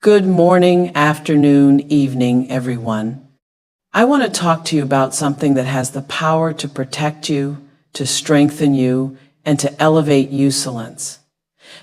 Good morning, afternoon, evening, everyone. I want to talk to you about something that has the power to protect you, to strengthen you, and to elevate excellence.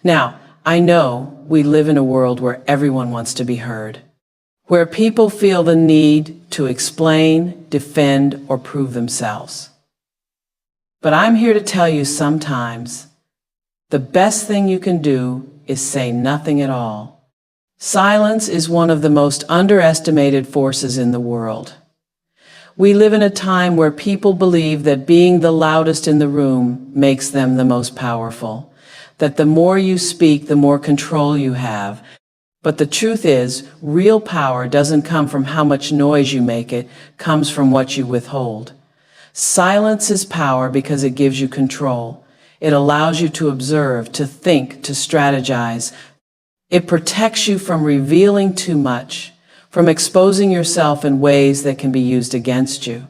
Now, I know we live in a world where everyone wants to be heard, where people feel the need to explain, defend, or prove themselves. But I'm here to tell you sometimes the best thing you can do is say nothing at all. Silence is one of the most underestimated forces in the world. We live in a time where people believe that being the loudest in the room makes them the most powerful, that the more you speak, the more control you have. But the truth is, real power doesn't come from how much noise you make, it comes from what you withhold. Silence is power because it gives you control. It allows you to observe, to think, to strategize. It protects you from revealing too much, from exposing yourself in ways that can be used against you.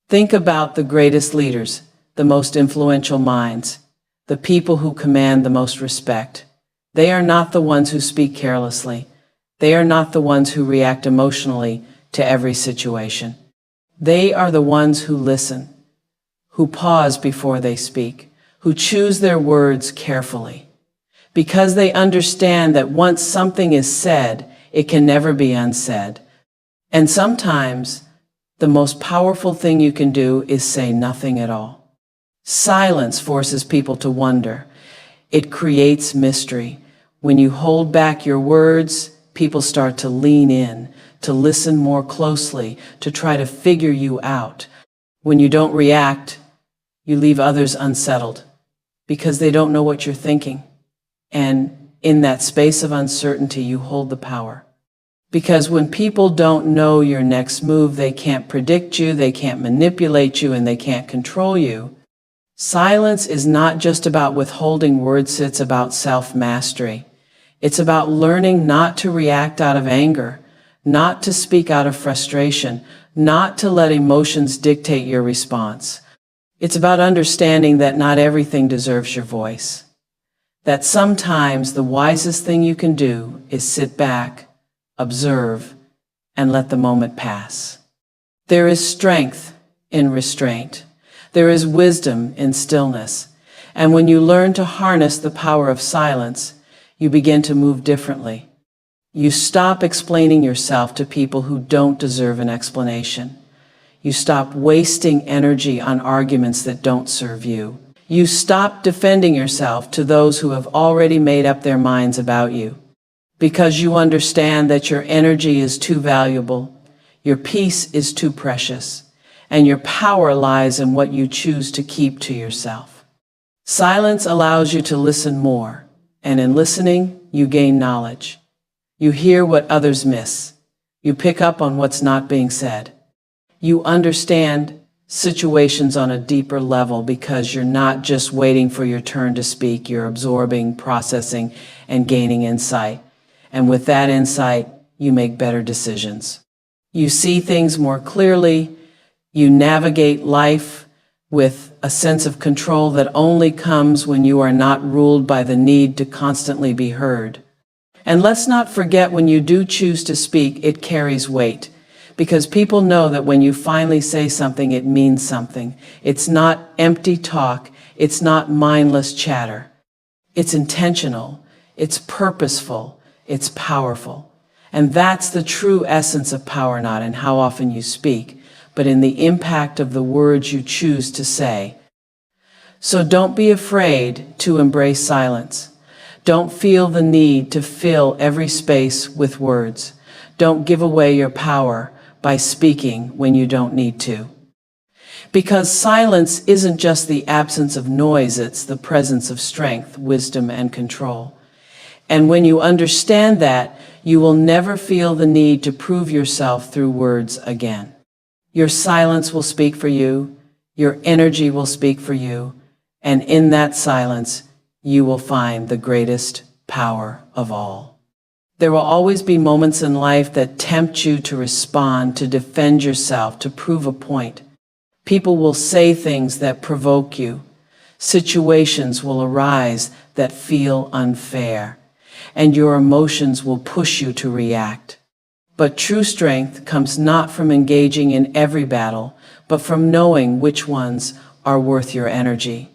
Think about the greatest leaders, the most influential minds, the people who command the most respect. They are not the ones who speak carelessly. They are not the ones who react emotionally to every situation. They are the ones who listen, who pause before they speak, who choose their words carefully, because they understand that once something is said, it can never be unsaid. And sometimes, the most powerful thing you can do is say nothing at all. Silence forces people to wonder. It creates mystery. When you hold back your words, people start to lean in, to listen more closely, to try to figure you out. When you don't react, you leave others unsettled because they don't know what you're thinking. And in that space of uncertainty, you hold the power. Because when people don't know your next move, they can't predict you, they can't manipulate you, and they can't control you. Silence is not just about withholding words, it's about self-mastery. It's about learning not to react out of anger, not to speak out of frustration, not to let emotions dictate your response. It's about understanding that not everything deserves your voice. That sometimes the wisest thing you can do is sit back, observe, and let the moment pass. There is strength in restraint. There is wisdom in stillness. And when you learn to harness the power of silence, you begin to move differently. You stop explaining yourself to people who don't deserve an explanation. You stop wasting energy on arguments that don't serve you. You stop defending yourself to those who have already made up their minds about you, because you understand that your energy is too valuable, your peace is too precious, and your power lies in what you choose to keep to yourself. Silence allows you to listen more, and in listening, you gain knowledge. You hear what others miss. You pick up on what's not being said. You understand situations on a deeper level because you're not just waiting for your turn to speak, you're absorbing, processing, and gaining insight. And with that insight, you make better decisions. You see things more clearly. You navigate life with a sense of control that only comes when you are not ruled by the need to constantly be heard. And let's not forget, when you do choose to speak, it carries weight. Because people know that when you finally say something, it means something. It's not empty talk. It's not mindless chatter. It's intentional. It's purposeful. It's powerful. And that's the true essence of power, not in how often you speak, but in the impact of the words you choose to say. So don't be afraid to embrace silence. Don't feel the need to fill every space with words. Don't give away your power by speaking when you don't need to. Because silence isn't just the absence of noise, it's the presence of strength, wisdom, and control. And when you understand that, you will never feel the need to prove yourself through words again. Your silence will speak for you, your energy will speak for you, and in that silence, you will find the greatest power of all. There will always be moments in life that tempt you to respond, to defend yourself, to prove a point. People will say things that provoke you. Situations will arise that feel unfair. and your emotions will push you to react. But true strength comes not from engaging in every battle, but from knowing which ones are worth your energy.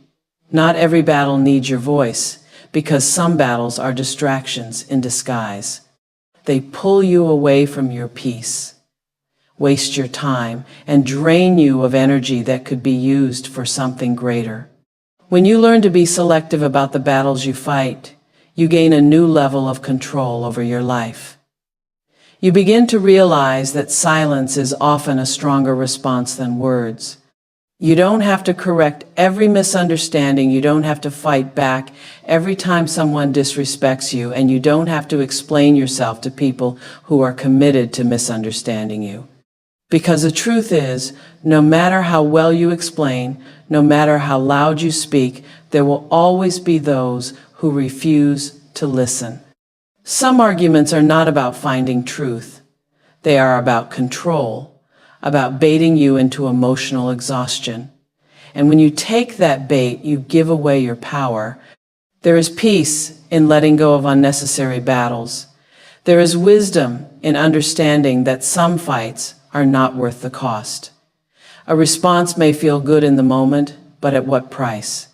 Not every battle needs your voice, because some battles are distractions in disguise. They pull you away from your peace, waste your time, and drain you of energy that could be used for something greater. When you learn to be selective about the battles you fight, you gain a new level of control over your life. You begin to realize that silence is often a stronger response than words. You don't have to correct every misunderstanding, you don't have to fight back every time someone disrespects you, and you don't have to explain yourself to people who are committed to misunderstanding you. Because the truth is, no matter how well you explain, no matter how loud you speak, there will always be those who refuse to listen. Some arguments are not about finding truth. They are about control, about baiting you into emotional exhaustion. And when you take that bait, you give away your power. There is peace in letting go of unnecessary battles. There is wisdom in understanding that some fights are not worth the cost. A response may feel good in the moment, but at what price?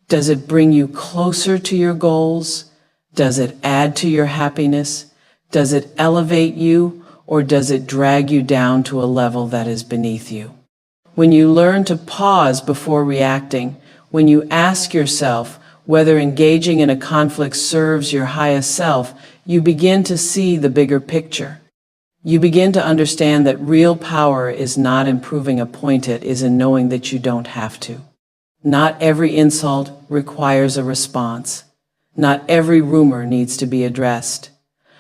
Does it bring you closer to your goals? Does it add to your happiness? Does it elevate you, or does it drag you down to a level that is beneath you? When you learn to pause before reacting, when you ask yourself whether engaging in a conflict serves your highest self, you begin to see the bigger picture. You begin to understand that real power is not in proving a point, it is in knowing that you don't have to. Not every insult requires a response. Not every rumor needs to be addressed.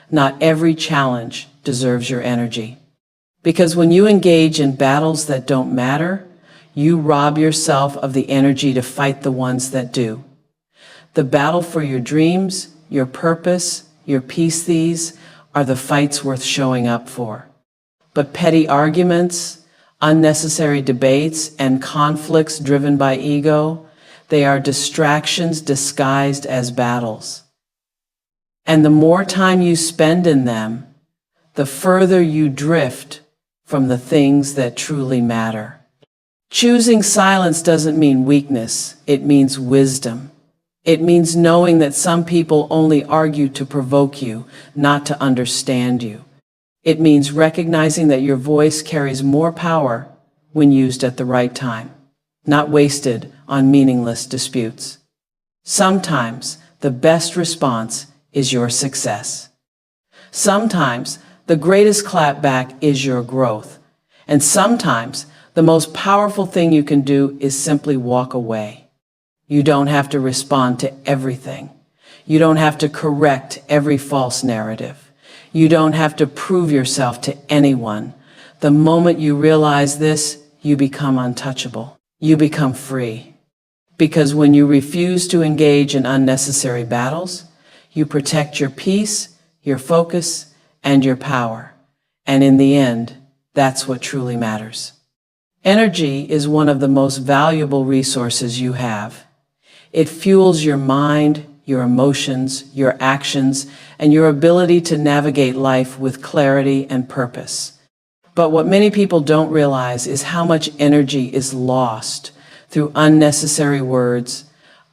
Not every challenge deserves your energy. Because when you engage in battles that don't matter, you rob yourself of the energy to fight the ones that do. The battle for your dreams, your purpose, your peace, these are the fights worth showing up for. But petty arguments, unnecessary debates, and conflicts driven by ego, they are distractions disguised as battles. And the more time you spend in them, the further you drift from the things that truly matter. Choosing silence doesn't mean weakness, it means wisdom. It means knowing that some people only argue to provoke you, not to understand you. It means recognizing that your voice carries more power when used at the right time, not wasted on meaningless disputes. Sometimes the best response is your success. Sometimes the greatest clapback is your growth. And sometimes the most powerful thing you can do is simply walk away. You don't have to respond to everything. You don't have to correct every false narrative. You don't have to prove yourself to anyone. The moment you realize this, you become untouchable. You become free. Because when you refuse to engage in unnecessary battles, you protect your peace, your focus, and your power. And in the end, that's what truly matters. Energy is one of the most valuable resources you have. It fuels your mind, your emotions, your actions, and your ability to navigate life with clarity and purpose. But what many people don't realize is how much energy is lost through unnecessary words,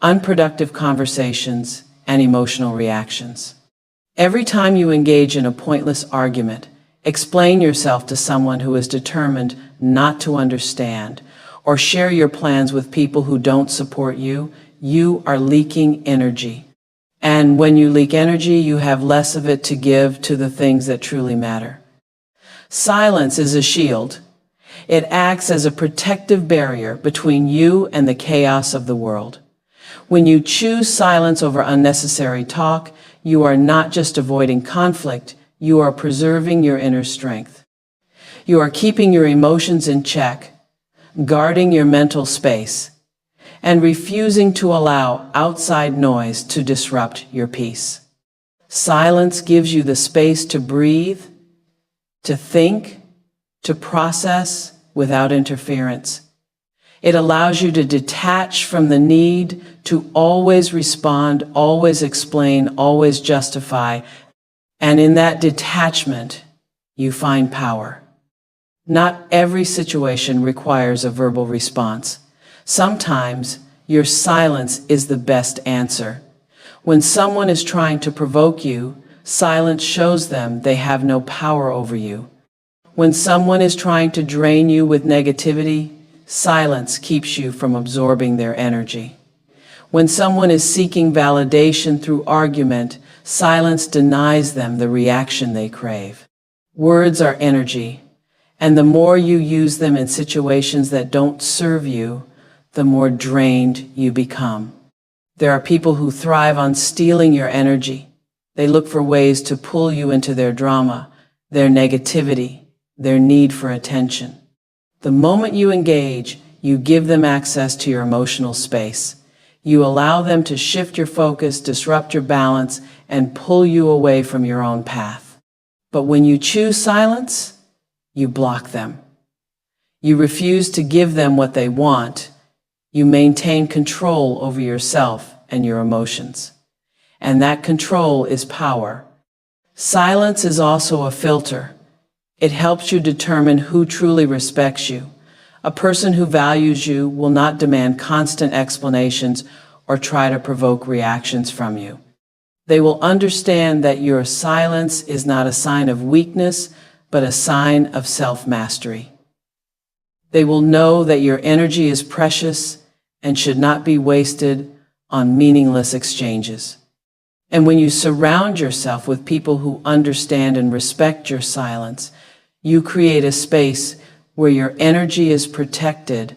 unproductive conversations, and emotional reactions. Every time you engage in a pointless argument, explain yourself to someone who is determined not to understand, or share your plans with people who don't support you, you are leaking energy. And when you leak energy, you have less of it to give to the things that truly matter. Silence is a shield. It acts as a protective barrier between you and the chaos of the world. When you choose silence over unnecessary talk, you are not just avoiding conflict, you are preserving your inner strength. You are keeping your emotions in check, guarding your mental space, and refusing to allow outside noise to disrupt your peace. Silence gives you the space to breathe, to think, to process without interference. It allows you to detach from the need to always respond, always explain, always justify. And in that detachment, you find power. Not every situation requires a verbal response. Sometimes your silence is the best answer. When someone is trying to provoke you, silence shows them they have no power over you. When someone is trying to drain you with negativity, silence keeps you from absorbing their energy. When someone is seeking validation through argument, silence denies them the reaction they crave. Words are energy, and the more you use them in situations that don't serve you, the more drained you become. There are people who thrive on stealing your energy. They look for ways to pull you into their drama, their negativity, their need for attention. The moment you engage, you give them access to your emotional space. You allow them to shift your focus, disrupt your balance, and pull you away from your own path. But when you choose silence, you block them. You refuse to give them what they want. You maintain control over yourself and your emotions. And that control is power. Silence is also a filter. It helps you determine who truly respects you. A person who values you will not demand constant explanations or try to provoke reactions from you. They will understand that your silence is not a sign of weakness, but a sign of self-mastery. They will know that your energy is precious and should not be wasted on meaningless exchanges. And when you surround yourself with people who understand and respect your silence, you create a space where your energy is protected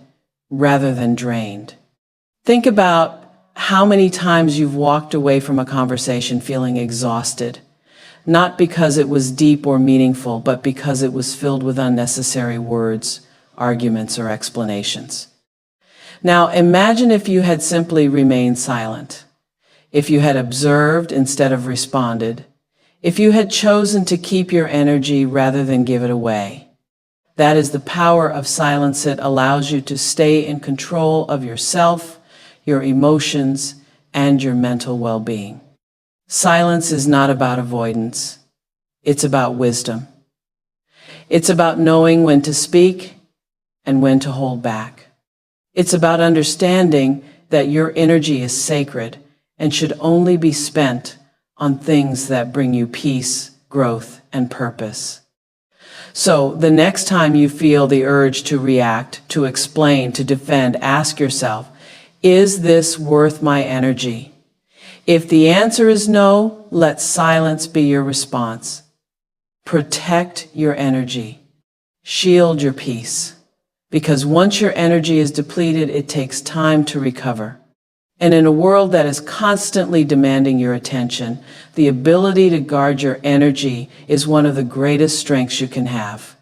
rather than drained. Think about how many times you've walked away from a conversation feeling exhausted, not because it was deep or meaningful, but because it was filled with unnecessary words, arguments, or explanations. Now, imagine if you had simply remained silent, if you had observed instead of responded, if you had chosen to keep your energy rather than give it away. That is the power of silence. It allows you to stay in control of yourself, your emotions, and your mental well-being. Silence is not about avoidance. It's about wisdom. It's about knowing when to speak and when to hold back. It's about understanding that your energy is sacred and should only be spent on things that bring you peace, growth, and purpose. So the next time you feel the urge to react, to explain, to defend, ask yourself, is this worth my energy? If the answer is no, let silence be your response. Protect your energy. Shield your peace. Because once your energy is depleted, it takes time to recover. And in a world that is constantly demanding your attention, the ability to guard your energy is one of the greatest strengths you can have.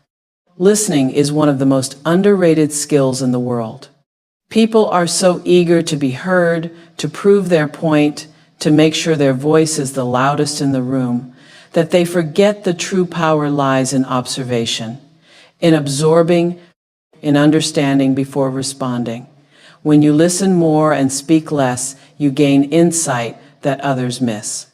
Listening is one of the most underrated skills in the world. People are so eager to be heard, to prove their point, to make sure their voice is the loudest in the room, that they forget the true power lies in observation, in absorbing, in understanding before responding. When you listen more and speak less, you gain insight that others miss.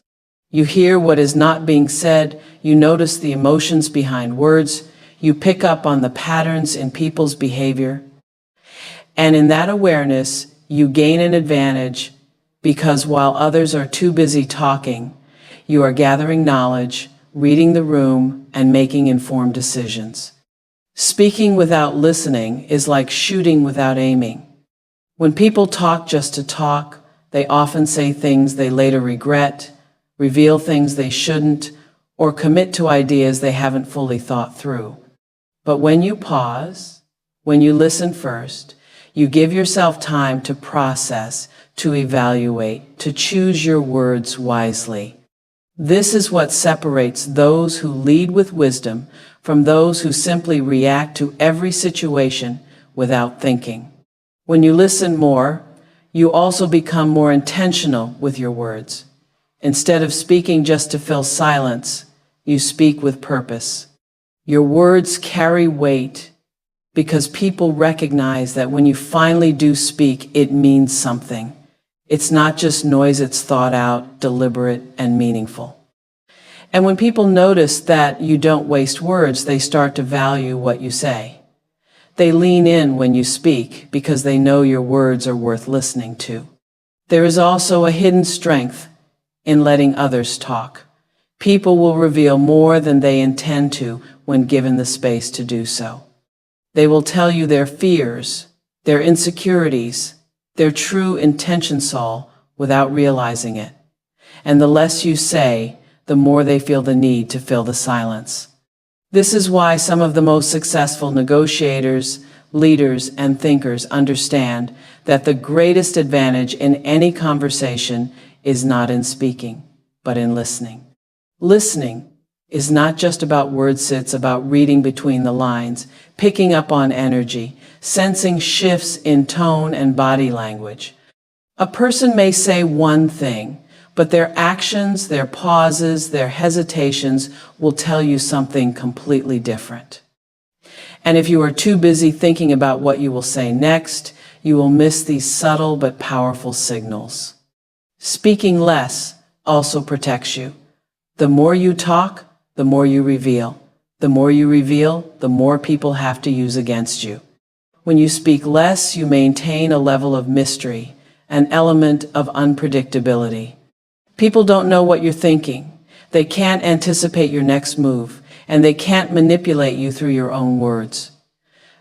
You hear what is not being said, you notice the emotions behind words, you pick up on the patterns in people's behavior. And in that awareness, you gain an advantage because while others are too busy talking, you are gathering knowledge, reading the room, and making informed decisions. Speaking without listening is like shooting without aiming. When people talk just to talk, they often say things they later regret, reveal things they shouldn't, or commit to ideas they haven't fully thought through. But when you pause, when you listen first, you give yourself time to process, to evaluate, to choose your words wisely. This is what separates those who lead with wisdom from those who simply react to every situation without thinking. When you listen more, you also become more intentional with your words. Instead of speaking just to fill silence, you speak with purpose. Your words carry weight because people recognize that when you finally do speak, it means something. It's not just noise, it's thought out, deliberate, and meaningful. And when people notice that you don't waste words, they start to value what you say. They lean in when you speak because they know your words are worth listening to. There is also a hidden strength in letting others talk. People will reveal more than they intend to when given the space to do so. They will tell you their fears, their insecurities, their true intentions all without realizing it. And the less you say, the more they feel the need to fill the silence. This is why some of the most successful negotiators, leaders, and thinkers understand that the greatest advantage in any conversation is not in speaking, but in listening. Listening is not just about words, it's about reading between the lines, picking up on energy, sensing shifts in tone and body language. A person may say one thing, but their actions, their pauses, their hesitations will tell you something completely different. And if you are too busy thinking about what you will say next, you will miss these subtle but powerful signals. Speaking less also protects you. The more you talk, the more you reveal. The more you reveal, the more people have to use against you. When you speak less, you maintain a level of mystery, an element of unpredictability. People don't know what you're thinking. They can't anticipate your next move, and they can't manipulate you through your own words.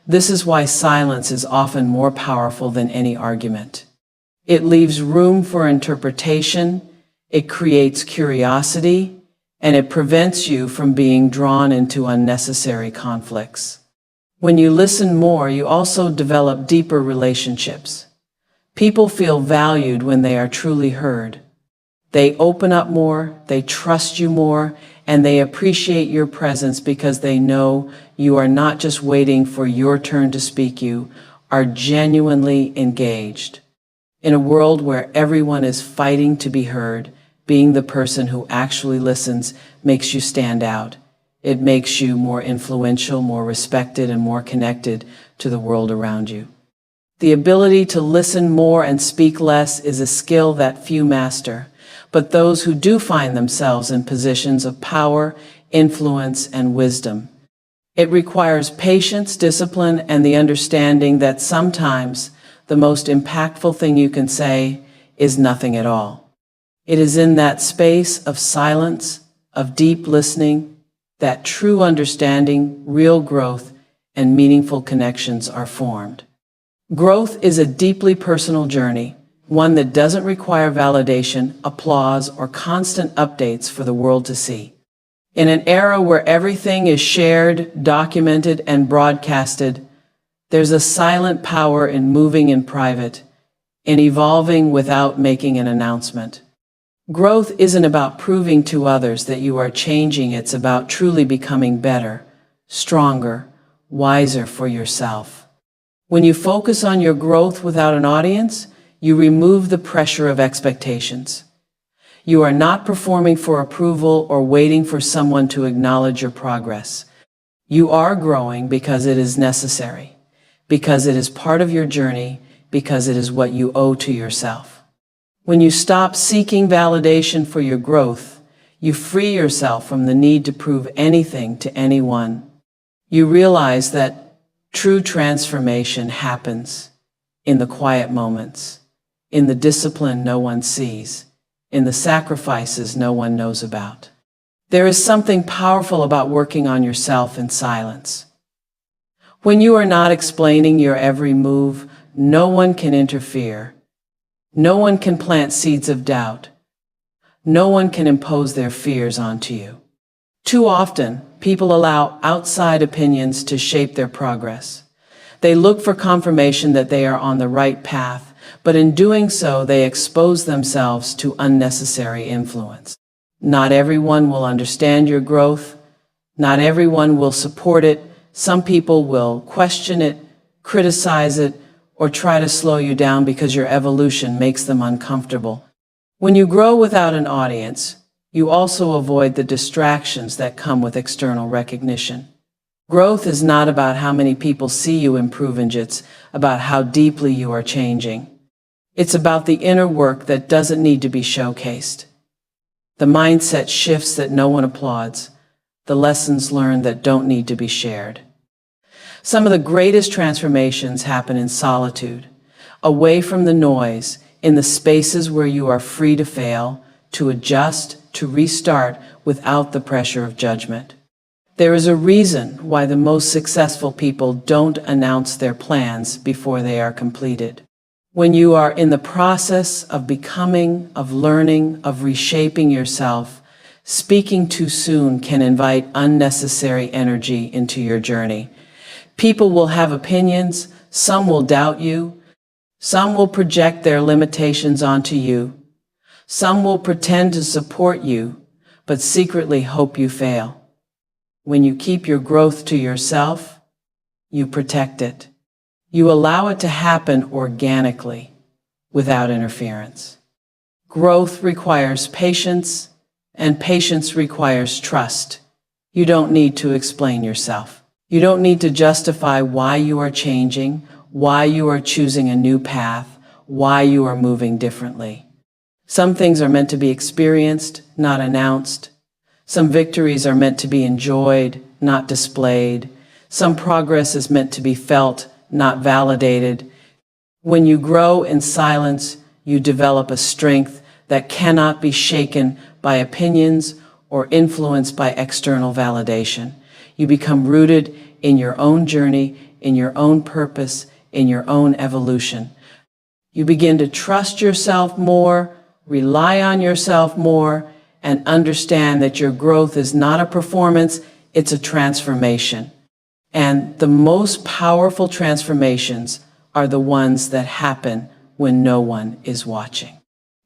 This is why silence is often more powerful than any argument. It leaves room for interpretation, it creates curiosity, and it prevents you from being drawn into unnecessary conflicts. When you listen more, you also develop deeper relationships. People feel valued when they are truly heard. They open up more, they trust you more, and they appreciate your presence because they know you are not just waiting for your turn to speak, you are genuinely engaged. In a world where everyone is fighting to be heard, being the person who actually listens makes you stand out. It makes you more influential, more respected, and more connected to the world around you. The ability to listen more and speak less is a skill that few master, but those who do find themselves in positions of power, influence, and wisdom. It requires patience, discipline, and the understanding that sometimes the most impactful thing you can say is nothing at all. It is in that space of silence, of deep listening, that true understanding, real growth, and meaningful connections are formed. Growth is a deeply personal journey, one that doesn't require validation, applause, or constant updates for the world to see. In an era where everything is shared, documented, and broadcasted, there's a silent power in moving in private, in evolving without making an announcement. Growth isn't about proving to others that you are changing, it's about truly becoming better, stronger, wiser for yourself. When you focus on your growth without an audience, you remove the pressure of expectations. You are not performing for approval or waiting for someone to acknowledge your progress. You are growing because it is necessary, because it is part of your journey, because it is what you owe to yourself. When you stop seeking validation for your growth, you free yourself from the need to prove anything to anyone. You realize that true transformation happens in the quiet moments, in the discipline no one sees, in the sacrifices no one knows about. There is something powerful about working on yourself in silence. When you are not explaining your every move, no one can interfere. No one can plant seeds of doubt. No one can impose their fears onto you. Too often, people allow outside opinions to shape their progress. They look for confirmation that they are on the right path, but in doing so, they expose themselves to unnecessary influence. Not everyone will understand your growth. Not everyone will support it. Some people will question it, criticize it, or try to slow you down because your evolution makes them uncomfortable. When you grow without an audience, you also avoid the distractions that come with external recognition. Growth is not about how many people see you improve, and it's about how deeply you are changing. It's about the inner work that doesn't need to be showcased, the mindset shifts that no one applauds, the lessons learned that don't need to be shared. Some of the greatest transformations happen in solitude, away from the noise, in the spaces where you are free to fail, to adjust, to restart without the pressure of judgment. There is a reason why the most successful people don't announce their plans before they are completed. When you are in the process of becoming, of learning, of reshaping yourself, speaking too soon can invite unnecessary energy into your journey. People will have opinions, some will doubt you, some will project their limitations onto you, some will pretend to support you, but secretly hope you fail. When you keep your growth to yourself, you protect it. You allow it to happen organically, without interference. Growth requires patience, and patience requires trust. You don't need to explain yourself. You don't need to justify why you are changing, why you are choosing a new path, why you are moving differently. Some things are meant to be experienced, not announced. Some victories are meant to be enjoyed, not displayed. Some progress is meant to be felt, not validated. When you grow in silence, you develop a strength that cannot be shaken by opinions or influenced by external validation. You become rooted in your own journey, in your own purpose, in your own evolution. You begin to trust yourself more, rely on yourself more, and understand that your growth is not a performance, it's a transformation. And the most powerful transformations are the ones that happen when no one is watching.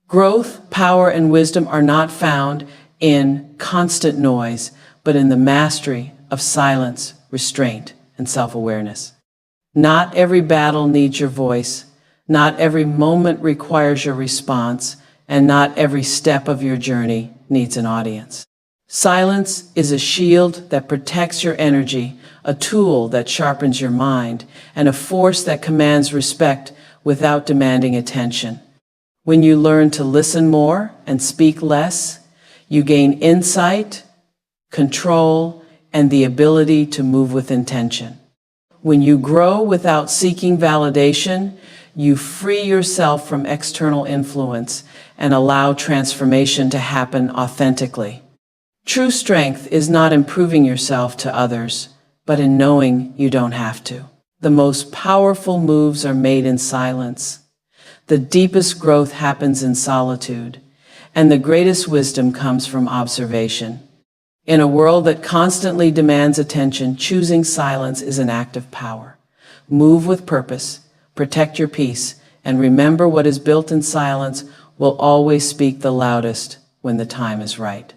Growth, power, and wisdom are not found in constant noise, but in the mastery of silence, restraint, and self-awareness. Not every battle needs your voice, not every moment requires your response, and not every step of your journey needs an audience. Silence is a shield that protects your energy, a tool that sharpens your mind, and a force that commands respect without demanding attention. When you learn to listen more and speak less, you gain insight, control, and the ability to move with intention. When you grow without seeking validation, you free yourself from external influence and allow transformation to happen authentically. True strength is not improving yourself to others, but in knowing you don't have to. The most powerful moves are made in silence. The deepest growth happens in solitude, and the greatest wisdom comes from observation. In a world that constantly demands attention, choosing silence is an act of power. Move with purpose, protect your peace, and remember what is built in silence will always speak the loudest when the time is right.